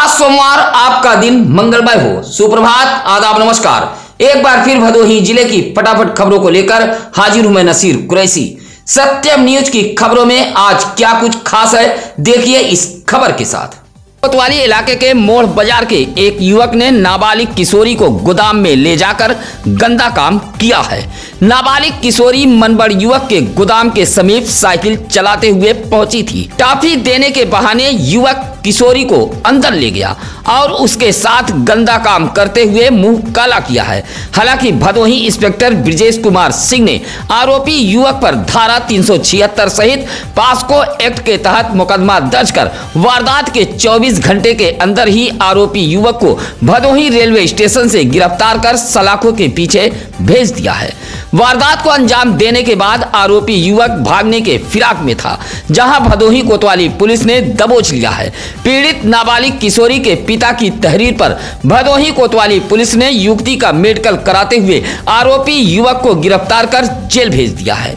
आज सोमवार आपका दिन मंगलमय हो। सुप्रभात, आदाब, नमस्कार। एक बार फिर भदोही जिले की फटाफट खबरों को लेकर हाजिर हूं मैं नसीर कुरैशी। सत्यम न्यूज की खबरों में आज क्या कुछ खास है, देखिए इस खबर के साथ। कोतवाली इलाके के मोड़ बाजार के एक युवक ने नाबालिग किशोरी को गोदाम में ले जाकर गंदा काम किया है। नाबालिग किशोरी मनबड़ युवक के गोदाम के समीप साइकिल चलाते हुए पहुंची थी। टॉफी देने के बहाने युवक किशोरी को अंदर ले गया और उसके साथ गंदा काम करते हुए मुंह काला किया है। हालांकि भदोही इंस्पेक्टर ब्रिजेश कुमार सिंह ने आरोपी युवक पर धारा 376 सहित पास्को एक्ट के तहत मुकदमा दर्ज कर वारदात के 24 घंटे के अंदर ही आरोपी युवक को भदोही रेलवे स्टेशन से गिरफ्तार कर सलाखों के पीछे भेज दिया है। वारदात को अंजाम देने के बाद आरोपी युवक भागने के फिराक में था, जहां भदोही कोतवाली पुलिस ने दबोच लिया है। पीड़ित नाबालिग किशोरी के पिता की तहरीर पर भदोही कोतवाली पुलिस ने युवती का मेडिकल कराते हुए आरोपी युवक को गिरफ्तार कर जेल भेज दिया है।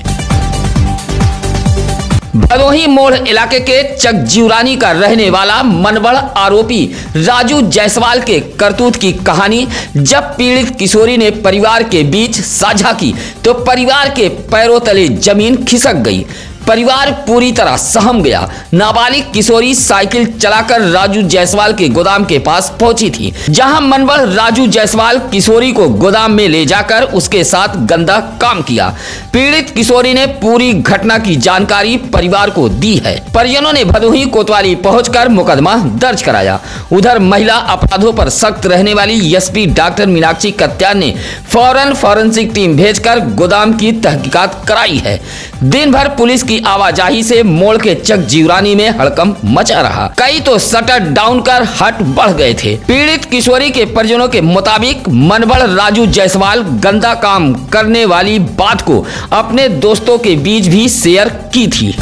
भदोही मोड़ इलाके के चकजीवरानी का रहने वाला मनबड़ आरोपी राजू जायसवाल के करतूत की कहानी जब पीड़ित किशोरी ने परिवार के बीच साझा की तो परिवार के पैरों तले जमीन खिसक गई। परिवार पूरी तरह सहम गया। नाबालिग किशोरी साइकिल चलाकर राजू जायसवाल के गोदाम के पास पहुंची थी, जहां मनबड़ राजू जायसवाल किशोरी को गोदाम में ले जाकर उसके साथ गंदा काम किया। पीड़ित किशोरी ने पूरी घटना की जानकारी परिवार को दी है। परिजनों ने भदोही कोतवाली पहुंचकर मुकदमा दर्ज कराया। उधर महिला अपराधों पर सख्त रहने वाली एसपी डॉक्टर मीनाक्षी कत्यान ने फौरन फॉरेंसिक टीम भेजकर गोदाम की तहकीकात कराई है। दिन भर पुलिस की आवाजाही से मोड़ के चकजीवरानी में हड़कंप मचा रहा। कई तो शटर डाउन कर हट बढ़ गए थे। पीड़ित किशोरी के परिजनों के मुताबिक मनबड़ राजू जायसवाल गंदा काम करने वाली बात को अपने दोस्तों के बीच भी शेयर की थी।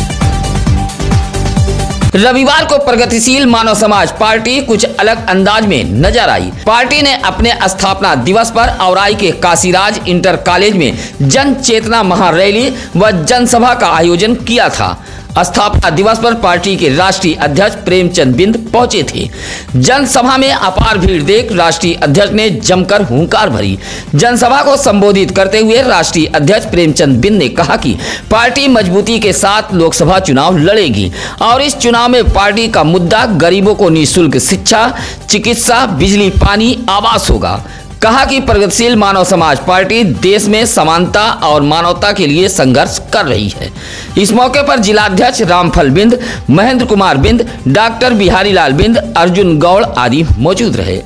रविवार को प्रगतिशील मानव समाज पार्टी कुछ अलग अंदाज में नजर आई। पार्टी ने अपने स्थापना दिवस पर औराई के काशीराज इंटर कॉलेज में जन चेतना महारैली व जनसभा का आयोजन किया था। स्थापना दिवस पर पार्टी के राष्ट्रीय अध्यक्ष प्रेमचंद बिंद पहुंचे थे। जनसभा में अपार भीड़ देख राष्ट्रीय अध्यक्ष ने जमकर हुंकार भरी। जनसभा को संबोधित करते हुए राष्ट्रीय अध्यक्ष प्रेमचंद बिंद ने कहा कि पार्टी मजबूती के साथ लोकसभा चुनाव लड़ेगी और इस चुनाव में पार्टी का मुद्दा गरीबों को निःशुल्क शिक्षा, चिकित्सा, बिजली, पानी, आवास होगा। कहा कि प्रगतिशील मानव समाज पार्टी देश में समानता और मानवता के लिए संघर्ष कर रही है। इस मौके पर जिलाध्यक्ष रामफल बिंद, महेंद्र कुमार बिंद, डॉक्टर बिहारी लाल बिंद, अर्जुन गौड़ आदि मौजूद रहे।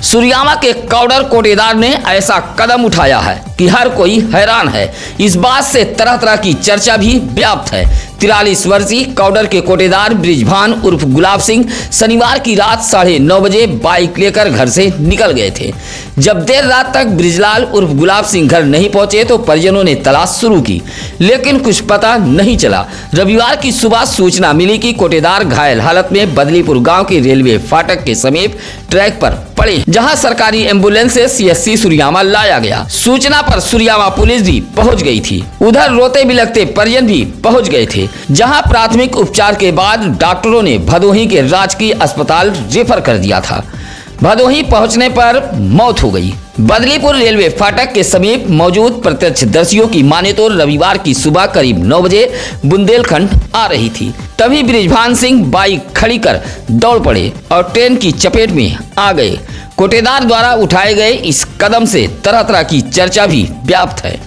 सुरियामा के कौडर कोटेदार ने ऐसा कदम उठाया है कि हर कोई हैरान है। इस बात से तरह तरह की चर्चा भी व्याप्त है। 43 वर्षीय कौडर के कोटेदार ब्रिजभान उर्फ गुलाब सिंह शनिवार की रात 9:30 बजे बाइक लेकर घर से निकल गए थे। जब देर रात तक ब्रिजलाल उर्फ गुलाब सिंह घर नहीं पहुंचे तो परिजनों ने तलाश शुरू की, लेकिन कुछ पता नहीं चला। रविवार की सुबह सूचना मिली कि कोटेदार घायल हालत में बदलीपुर गांव के रेलवे फाटक के समीप ट्रैक पर पड़े, जहां सरकारी एम्बुलेंस से सीएससी सुरियामा लाया गया। सूचना पर सुरियामा पुलिस भी पहुंच गई थी। उधर रोते बिलखते परिजन भी पहुंच गए थे, जहां प्राथमिक उपचार के बाद डॉक्टरों ने भदोही के राजकीय अस्पताल रेफर कर दिया था। भदोही पहुंचने पर मौत हो गई। बदलीपुर रेलवे फाटक के समीप मौजूद प्रत्यक्षदर्शियों की माने तो रविवार की सुबह करीब 9 बजे बुंदेलखंड आ रही थी। तभी ब्रिजभान सिंह बाइक खड़ी कर दौड़ पड़े और ट्रेन की चपेट में आ गए। कोटेदार द्वारा उठाए गए इस कदम से तरह तरह की चर्चा भी व्याप्त है।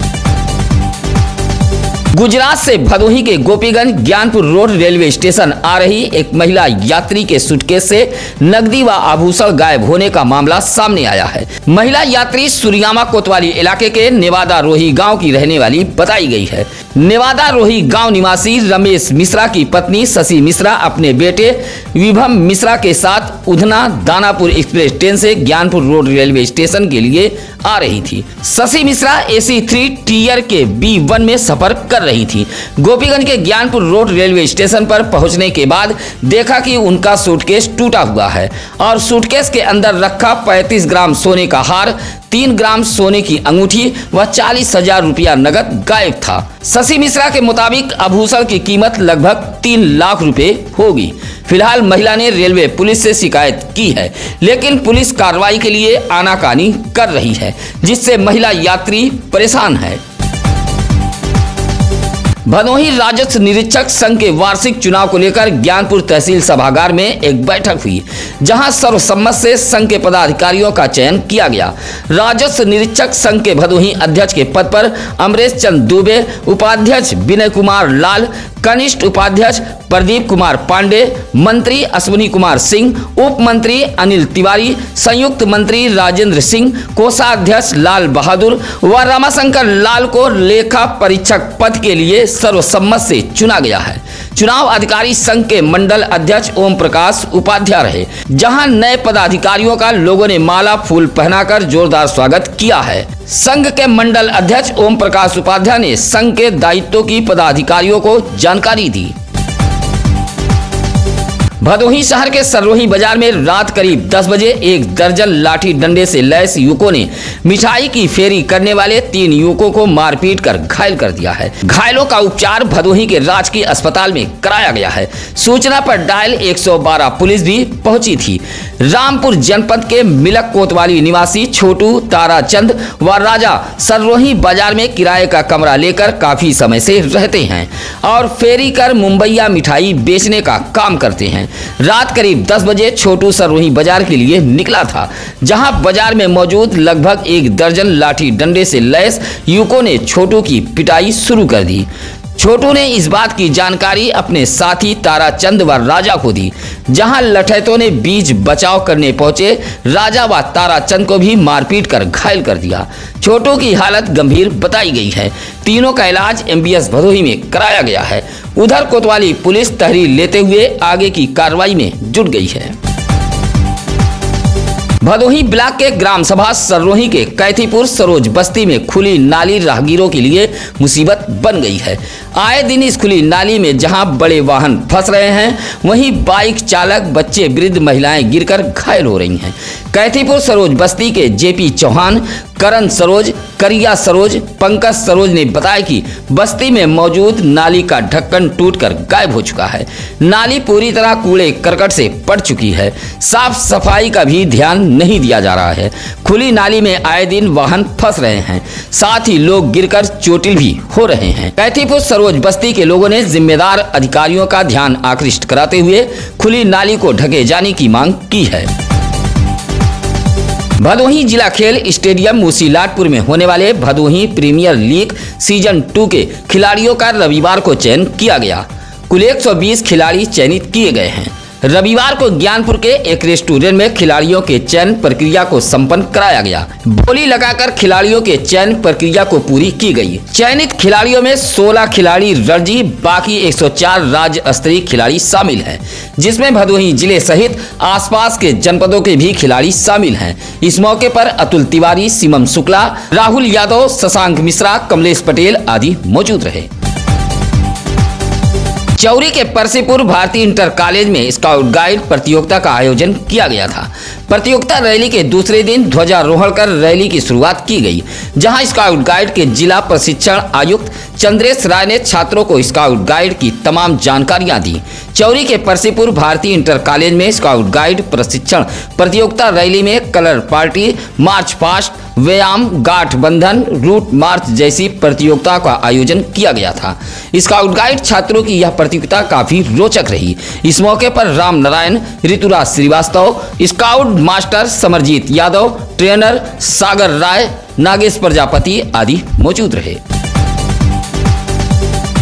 गुजरात से भदोही के Gopiganj Gyanpur road railway station आ रही एक महिला यात्री के सूटकेस से नकदी व आभूषण गायब होने का मामला सामने आया है। महिला यात्री सुरियामा कोतवाली इलाके के नेवादा रोही गांव की रहने वाली बताई गई है। नेवादा रोही गांव निवासी रमेश मिश्रा की पत्नी शशि मिश्रा अपने बेटे विभम मिश्रा के साथ उधना दानापुर एक्सप्रेस ट्रेन से ज्ञानपुर रोड रेलवे स्टेशन के लिए आ रही थी। शशि मिश्रा AC3 टियर के B1 में सफर कर रही थी। गोपीगंज के ज्ञानपुर रोड रेलवे स्टेशन पर पहुंचने के बाद देखा कि उनका सूटकेस टूटा हुआ है और सूटकेस के अंदर रखा 35 ग्राम सोने का हार, 3 ग्राम सोने की अंगूठी व 40,000 रुपया नगद गायब था। शशि मिश्रा के मुताबिक आभूषण की कीमत लगभग 3 लाख रुपए होगी। फिलहाल महिला ने रेलवे पुलिस से शिकायत की है, लेकिन पुलिस कार्रवाई के लिए आनाकानी कर रही है, जिससे महिला यात्री परेशान है। भदोही राजस्व निरीक्षक संघ के वार्षिक चुनाव को लेकर ज्ञानपुर तहसील सभागार में एक बैठक हुई, जहां सर्वसम्मत से संघ के पदाधिकारियों का चयन किया गया। राजस्व निरीक्षक संघ के भदोही अध्यक्ष के पद पर अमरेश चंद दुबे, उपाध्यक्ष विनय कुमार लाल, कनिष्ठ उपाध्यक्ष प्रदीप कुमार पांडे, मंत्री अश्विनी कुमार सिंह, उप मंत्री अनिल तिवारी, संयुक्त मंत्री राजेंद्र सिंह, कोषाध्यक्ष लाल बहादुर व रमाशंकर लाल को लेखा परीक्षक पद के लिए सर्वसम्मत से चुना गया है। चुनाव अधिकारी संघ के मंडल अध्यक्ष ओम प्रकाश उपाध्याय रहे, जहां नए पदाधिकारियों का लोगों ने माला फूल पहनाकर जोरदार स्वागत किया है। संघ के मंडल अध्यक्ष ओम प्रकाश उपाध्याय ने संघ के दायित्वों की पदाधिकारियों को जानकारी दी। भदोही शहर के सररोही बाजार में रात करीब 10 बजे एक दर्जन लाठी डंडे से लैस युवकों ने मिठाई की फेरी करने वाले 3 युवकों को मारपीट कर घायल कर दिया है। घायलों का उपचार भदोही के राजकीय अस्पताल में कराया गया है। सूचना पर डायल 112 पुलिस भी पहुंची थी। रामपुर जनपद के मिलक कोतवाली निवासी छोटू, ताराचंद व राजा सररोही बाजार में किराए का कमरा लेकर काफी समय से रहते हैं और फेरी कर मुंबईया मिठाई बेचने का काम करते हैं। रात करीब 10 बजे छोटू सररोही बाजार के लिए निकला था, जहां बाजार में मौजूद लगभग एक दर्जन लाठी डंडे से लैस युवकों ने छोटू की पिटाई शुरू कर दी। छोटू ने इस बात की जानकारी अपने साथी ताराचंद व राजा को दी, जहां लठैतों ने बीच बचाव करने पहुंचे राजा व ताराचंद को भी मारपीट कर घायल कर दिया। छोटू की हालत गंभीर बताई गई है। तीनों का इलाज MBS भदोही में कराया गया है। उधर कोतवाली पुलिस तहरीर लेते हुए आगे की कार्रवाई में जुट गई है। भदोही ब्लॉक के ग्राम सभा सररोही के कैथीपुर सरोज बस्ती में खुली नाली राहगीरों के लिए मुसीबत बन गई है। आए दिन इस खुली नाली में जहां बड़े वाहन फंस रहे हैं, वहीं बाइक चालक, बच्चे, वृद्ध, महिलाएं गिरकर घायल हो रही हैं। कैथीपुर सरोज बस्ती के JP चौहान, करण सरोज, करिया सरोज, पंकज सरोज ने बताया कि बस्ती में मौजूद नाली का ढक्कन टूटकर गायब हो चुका है। नाली पूरी तरह कूड़े करकट से पड़ चुकी है। साफ सफाई का भी ध्यान नहीं दिया जा रहा है। खुली नाली में आए दिन वाहन फंस रहे हैं, साथ ही लोग गिरकर चोटिल भी हो रहे हैं। कैथीपुर सरोज बस्ती के लोगों ने जिम्मेदार अधिकारियों का ध्यान आकृष्ट कराते हुए खुली नाली को ढके जाने की मांग की है। भदोही जिला खेल स्टेडियम मूसीलाटपुर में होने वाले भदोही प्रीमियर लीग सीजन 2 के खिलाड़ियों का रविवार को चयन किया गया। कुल 120 खिलाड़ी चयनित किए गए हैं। रविवार को ज्ञानपुर के एक रेस्टोरेंट में खिलाड़ियों के चयन प्रक्रिया को संपन्न कराया गया। बोली लगाकर खिलाड़ियों के चयन प्रक्रिया को पूरी की गई। चयनित खिलाड़ियों में 16 खिलाड़ी रणजी, बाकी 104 राज्य स्तरीय खिलाड़ी शामिल हैं, जिसमें भदोही जिले सहित आसपास के जनपदों के भी खिलाड़ी शामिल हैं। इस मौके पर अतुल तिवारी, शिवम शुक्ला, राहुल यादव, शशांक मिश्रा, कमलेश पटेल आदि मौजूद रहे। चौरी के परसीपुर भारतीय इंटर कॉलेज में स्काउट गाइड प्रतियोगिता का आयोजन किया गया था। प्रतियोगिता रैली के दूसरे दिन ध्वजारोहण कर रैली की शुरुआत की गई, जहां स्काउट गाइड के जिला प्रशिक्षण आयुक्त चंद्रेश राय ने छात्रों को स्काउट गाइड की तमाम जानकारियां दी। चौरी के परसीपुर भारतीय इंटर कॉलेज में स्काउट गाइड प्रशिक्षण प्रतियोगिता रैली में कलर पार्टी, मार्च पास्ट, व्यायाम, गांठ बंधन, रूट मार्च जैसी प्रतियोगिता का आयोजन किया गया था। स्काउट गाइड छात्रों की यह प्रतियोगिता काफी रोचक रही। इस मौके पर Ram Narayan, Rituraj Srivastava, scout master Samarjeet Yadav, trainer Sagar Rai, Nagesh Prajapati आदि मौजूद रहे।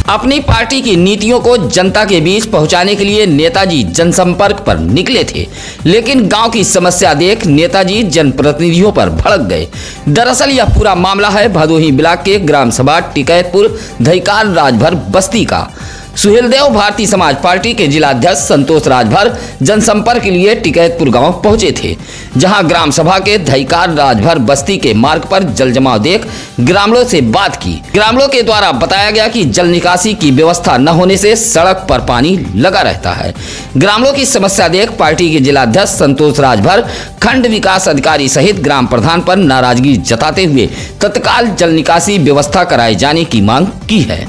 अपनी पार्टी की नीतियों को जनता के बीच पहुंचाने के लिए नेताजी जनसंपर्क पर निकले थे, लेकिन गांव की समस्या देख नेताजी जनप्रतिनिधियों पर भड़क गए। दरअसल यह पूरा मामला है भदोही ब्लॉक के ग्राम सभा टिकैतपुर धईकार राजभर बस्ती का। सुहेलदेव भारतीय समाज पार्टी के जिला अध्यक्ष संतोष राजभर जनसंपर्क के लिए टिकैतपुर गांव पहुंचे थे, जहां ग्राम सभा के धईकार राजभर बस्ती के मार्ग पर जल जमाव देख ग्रामीणों से बात की। ग्रामीणों के द्वारा बताया गया कि जल निकासी की व्यवस्था न होने से सड़क पर पानी लगा रहता है। ग्रामीणों की समस्या देख पार्टी के जिला अध्यक्ष संतोष राजभर खंड विकास अधिकारी सहित ग्राम प्रधान पर नाराजगी जताते हुए तत्काल जल निकासी व्यवस्था कराए जाने की मांग की है।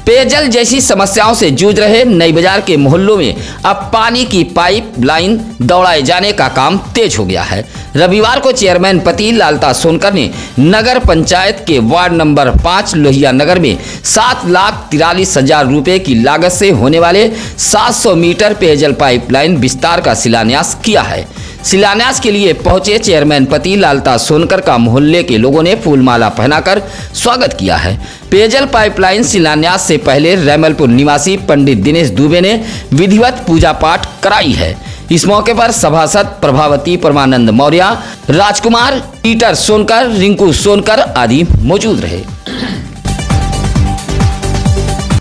पेयजल जैसी समस्याओं से जूझ रहे नई बाजार के मोहल्लों में अब पानी की पाइप लाइन दौड़ाए जाने का काम तेज हो गया है। रविवार को चेयरमैन पति लालता सोनकर ने नगर पंचायत के वार्ड नंबर 5 लोहिया नगर में 7,43,000 रुपए की लागत से होने वाले 700 मीटर पेयजल पाइपलाइन विस्तार का शिलान्यास किया है। शिलान्यास के लिए पहुंचे चेयरमैन पति लालता सोनकर का मोहल्ले के लोगों ने फूलमाला पहनाकर स्वागत किया है। पेयजल पाइपलाइन शिलान्यास से पहले रैमलपुर निवासी पंडित दिनेश दुबे ने विधिवत पूजा पाठ कराई है। इस मौके पर सभासद प्रभावती परमानंद मौर्य, राजकुमार, पीटर सोनकर, रिंकू सोनकर आदि मौजूद रहे।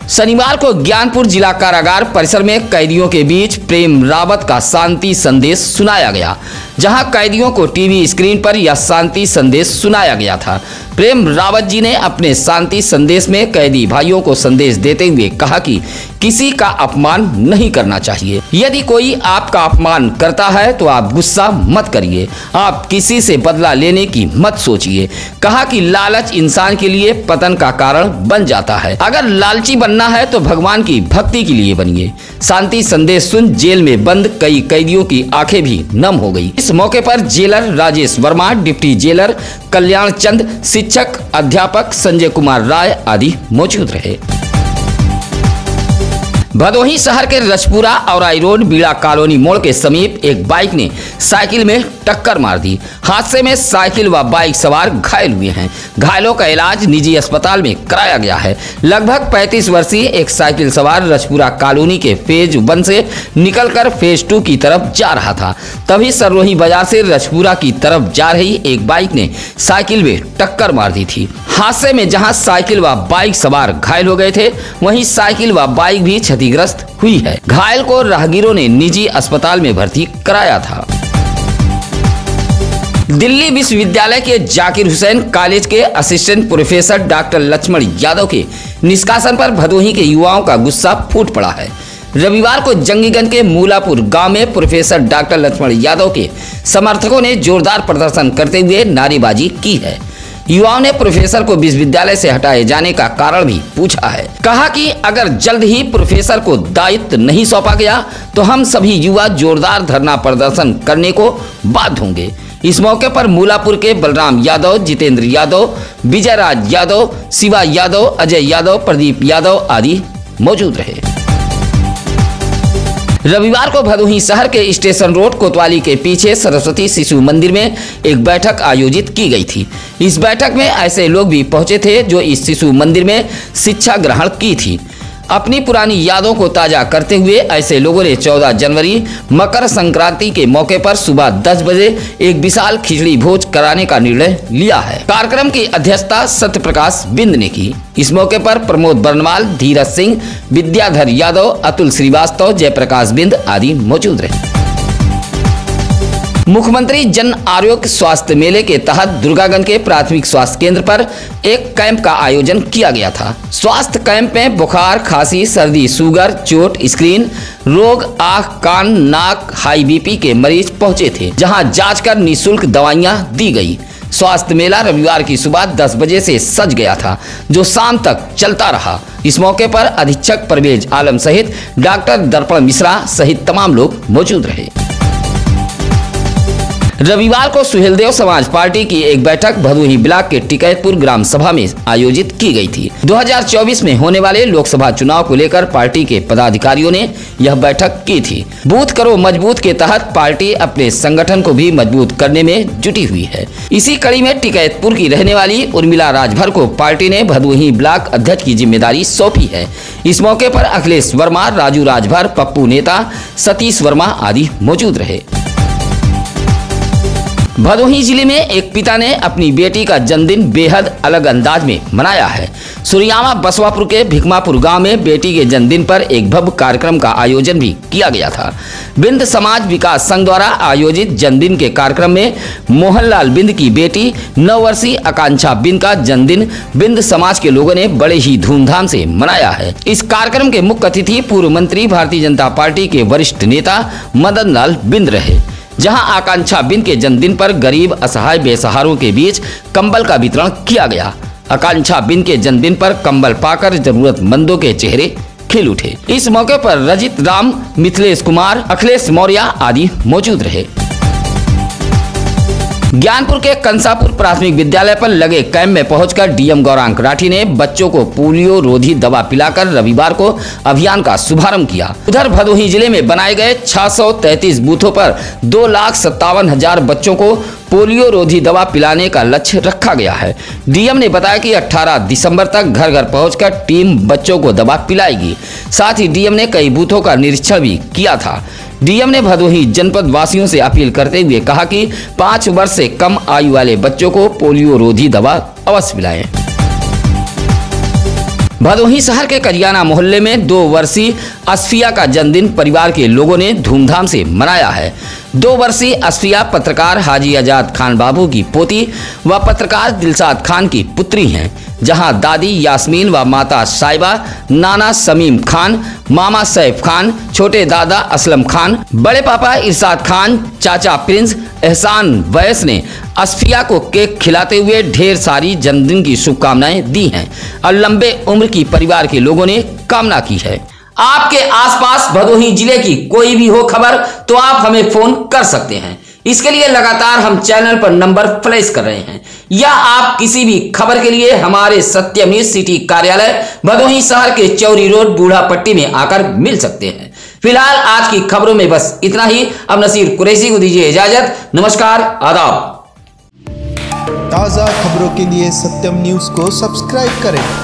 शनिवार को ज्ञानपुर जिला कारागार परिसर में कैदियों के बीच प्रेम रावत का शांति संदेश सुनाया गया, जहां कैदियों को टीवी स्क्रीन पर यह शांति संदेश सुनाया गया था। प्रेम रावत जी ने अपने शांति संदेश में कैदी भाइयों को संदेश देते हुए कहा कि किसी का अपमान नहीं करना चाहिए। यदि कोई आपका अपमान करता है तो आप गुस्सा मत करिए, आप किसी से बदला लेने की मत सोचिए। कहा कि लालच इंसान के लिए पतन का कारण बन जाता है। अगर लालची बनना है तो भगवान की भक्ति के लिए बनिए। शांति संदेश सुन जेल में बंद कई कैदियों की आंखें भी नम हो गई। इस मौके पर jailer Rajesh Verma, deputy jailer Kalyan Chand, शिक्षक अध्यापक संजय कुमार राय आदि मौजूद रहे। भदोही शहर के रजपुरा औराई रोड बीड़ा कॉलोनी मोड़ के समीप एक बाइक ने साइकिल में टक्कर मार दी। हादसे में साइकिल व बाइक सवार घायल हुए हैं। घायलों का इलाज निजी अस्पताल में कराया गया है। लगभग 35 वर्षीय एक साइकिल सवार रजपुरा कॉलोनी के फेज 1 से निकलकर फेज 2 की तरफ जा रहा था। तभी सररोही बाजार से रजपुरा की तरफ जा रही एक बाइक ने साइकिल में टक्कर मार दी थी। हादसे में जहां साइकिल व बाइक सवार घायल हो गए थे, वहीं साइकिल व बाइक भी क्षतिग्रस्त हुई है। घायल को राहगीरों ने निजी अस्पताल में भर्ती कराया था। दिल्ली विश्वविद्यालय के जाकिर हुसैन कॉलेज के assistant professor doctor Lakshman Yadav के निष्कासन पर भदोही के युवाओं का गुस्सा फूट पड़ा है। रविवार को जंगीगंज के मूलापुर गांव में प्रोफेसर डॉक्टर लक्ष्मण यादव के समर्थकों ने जोरदार प्रदर्शन करते हुए नारेबाजी की है। युवाओं ने प्रोफेसर को विश्वविद्यालय से हटाए जाने का कारण भी पूछा है। कहा कि अगर जल्द ही प्रोफेसर को दायित्व नहीं सौंपा गया तो हम सभी युवा जोरदार धरना प्रदर्शन करने को बाध्य होंगे। इस मौके पर मूलापुर के बलराम यादव, जितेंद्र यादव, विजयराज यादव, शिवा यादव, अजय यादव, प्रदीप यादव आदि मौजूद रहे। रविवार को भदोही शहर के स्टेशन रोड कोतवाली के पीछे सरस्वती शिशु मंदिर में एक बैठक आयोजित की गई थी। इस बैठक में ऐसे लोग भी पहुंचे थे जो इस शिशु मंदिर में शिक्षा ग्रहण की थी। अपनी पुरानी यादों को ताजा करते हुए ऐसे लोगों ने 14 जनवरी मकर संक्रांति के मौके पर सुबह 10 बजे एक विशाल खिचड़ी भोज कराने का निर्णय लिया है। कार्यक्रम की अध्यक्षता सत्य प्रकाश बिंद ने की। इस मौके पर प्रमोद बर्नवाल, धीरज सिंह, विद्याधर यादव, अतुल श्रीवास्तव, जयप्रकाश बिंद आदि मौजूद रहे। मुख्यमंत्री जन आरोग्य स्वास्थ्य मेले के तहत दुर्गागंज के प्राथमिक स्वास्थ्य केंद्र पर एक कैंप का आयोजन किया गया था। स्वास्थ्य कैंप में बुखार, खांसी, सर्दी, शुगर, चोट, स्क्रीन रोग, आंख, कान, नाक, हाई बीपी के मरीज पहुंचे थे, जहां जांच कर निःशुल्क दवाइयां दी गई। स्वास्थ्य मेला रविवार की सुबह 10 बजे से सज गया था, जो शाम तक चलता रहा। इस मौके पर अधीक्षक परवेज आलम सहित डॉक्टर दर्पण मिश्रा सहित तमाम लोग मौजूद रहे। रविवार को सुहेलदेव समाज पार्टी की एक बैठक भदोही ब्लॉक के टिकैतपुर ग्राम सभा में आयोजित की गई थी। 2024 में होने वाले लोकसभा चुनाव को लेकर पार्टी के पदाधिकारियों ने यह बैठक की थी। बूथ करो मजबूत के तहत पार्टी अपने संगठन को भी मजबूत करने में जुटी हुई है। इसी कड़ी में टिकैतपुर की रहने वाली उर्मिला राजभर को पार्टी ने भदोही ब्लॉक अध्यक्ष की जिम्मेदारी सौंपी है। इस मौके पर अखिलेश वर्मा, राजू राजभर, पप्पू नेता, सतीश वर्मा आदि मौजूद रहे। भदोही जिले में एक पिता ने अपनी बेटी का जन्मदिन बेहद अलग अंदाज में मनाया है। सुरियामा बसवापुर के भिकमापुर गांव में बेटी के जन्मदिन पर एक भव्य कार्यक्रम का आयोजन भी किया गया था। बिंद समाज विकास संघ द्वारा आयोजित जन्मदिन के कार्यक्रम में मोहनलाल बिंद की बेटी 9 वर्षीय आकांक्षा बिंद का जन्मदिन बिंद समाज के लोगों ने बड़े ही धूमधाम से मनाया है। इस कार्यक्रम के मुख्य अतिथि पूर्व मंत्री भारतीय जनता पार्टी के वरिष्ठ नेता मदन लाल बिंद रहे, जहां आकांक्षा बिंद के जन्मदिन पर गरीब असहाय बेसहारों के बीच कंबल का वितरण किया गया। आकांक्षा बिंद के जन्मदिन पर कंबल पाकर जरूरतमंदों के चेहरे खिल उठे। इस मौके पर रजित राम, मिथिलेश कुमार, अखिलेश मौर्य आदि मौजूद रहे। ज्ञानपुर के कंसापुर प्राथमिक विद्यालय पर लगे कैंप में पहुंचकर डीएम गौरांग राठी ने बच्चों को पोलियो रोधी दवा पिलाकर रविवार को अभियान का शुभारंभ किया। उधर भदोही जिले में बनाए गए 633 बूथों पर 2,57,000 बच्चों को पोलियो रोधी दवा पिलाने का लक्ष्य रखा गया है। डीएम ने बताया कि 18 दिसंबर तक घर घर पहुंचकर टीम बच्चों को दवा पिलाएगी। साथ ही डीएम ने कई बूथों का निरीक्षण भी किया था। डीएम ने भदोही जनपद वासियों से अपील करते हुए कहा कि 5 वर्ष से कम आयु वाले बच्चों को पोलियो रोधी दवा अवश्य पिलाएं। भदोही शहर के करियाना मोहल्ले में 2 वर्षीय असफिया का जन्मदिन परिवार के लोगों ने धूमधाम से मनाया है। 2 वर्षीय असफिया पत्रकार हाजी आजाद खान बाबू की पोती व पत्रकार दिलशाद खान की पुत्री हैं, जहां दादी यास्मीन व माता साहिबा, नाना समीम खान, मामा सैफ खान, छोटे दादा असलम खान, बड़े पापा इरशाद खान, चाचा प्रिंस एहसान वैस ने असफिया को केक खिलाते हुए ढेर सारी जन्मदिन की शुभकामनाएं दी हैं और लंबे उम्र की परिवार के लोगों ने कामना की है। आपके आसपास भदोही जिले की कोई भी हो खबर तो आप हमें फोन कर सकते हैं। इसके लिए लगातार हम चैनल पर नंबर फ्लैश कर रहे हैं, या आप किसी भी खबर के लिए हमारे सत्यम न्यूज सिटी कार्यालय भदोही शहर के चौरी रोड बूढ़ा पट्टी में आकर मिल सकते हैं। फिलहाल आज की खबरों में बस इतना ही। अब नसीर कुरैशी को दीजिए इजाजत। नमस्कार, आदाब। ताज़ा खबरों के लिए सत्यम न्यूज को सब्सक्राइब करें।